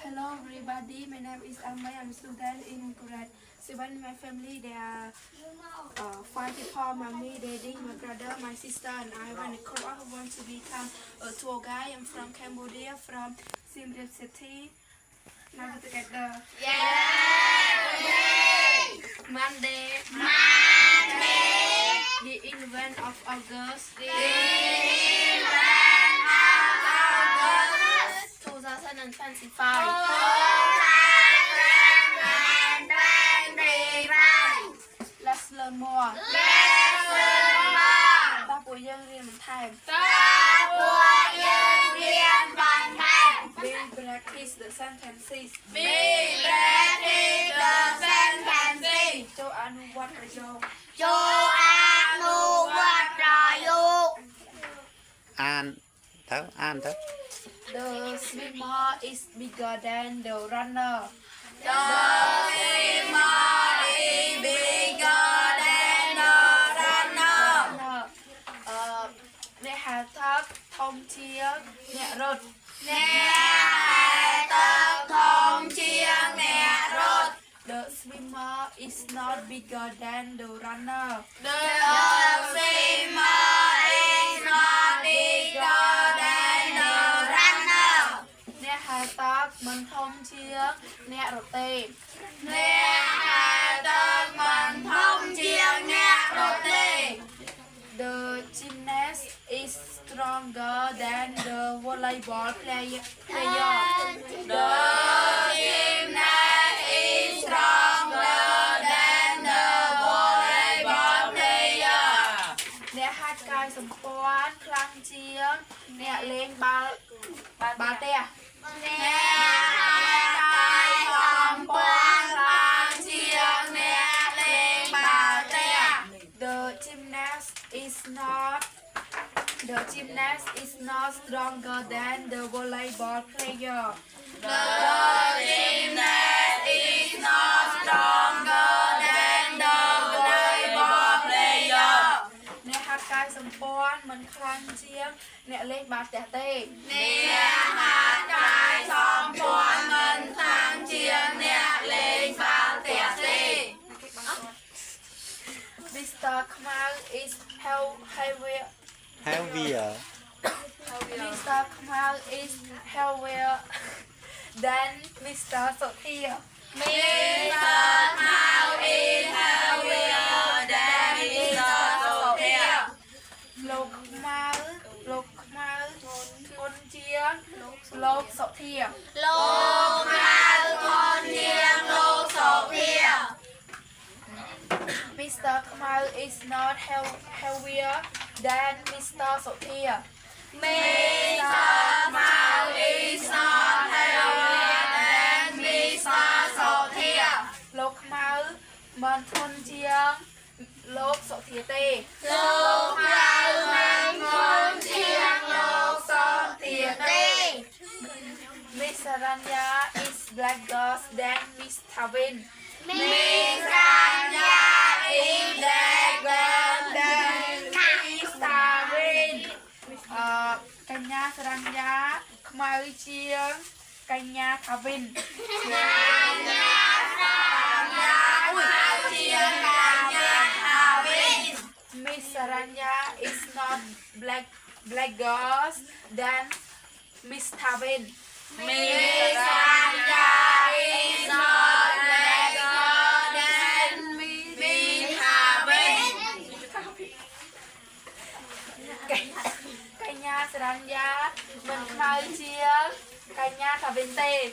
Hello everybody, my name is Amay. I'm a student in grade 7. My family, they are 5 people, mommy, daddy, my brother, my sister, and I. When I grow up, I want to become a tour guide. I'm from Cambodia, from Siem Reap City. Now together. Monday, the 11th of August, 2025. Let's learn more. Ta bùi dân riêng mình thèm. We practice the sentences. Châu Anu what are you? An tới. The swimmer is bigger than the runner. Nè hà thấp thông chia nè rột. The swimmer is not bigger than the runner. Nè hà thấp mình thông chia nè rột tê. The gymnast is stronger than the volleyball player. Nè hát cài sầm quan khăn chiếng nè lên ba tè. The gymnast is not stronger than the volleyball player. Nè hát cài sầm quan mình khăn chiếng nè lên ba tè tê. Mr. Kamal is heavier. Mr. Kamal is heavier than Mr. Sothia. Lục Kamal thôn chiếng lục Sothia. Mr. Kamal is not heavier than Mr. Sothia. Lục Kamal mình thôn chiếng lục Sothia tê. Miss Saranya is blacker than Miss Tavin. Kanya Saranya Khmer chiếng Kanya Tavin. Miss Saranya is not blacker than Miss Tavin. Kanya Saranya mình Khmer chiếng Kanya Tavin tê.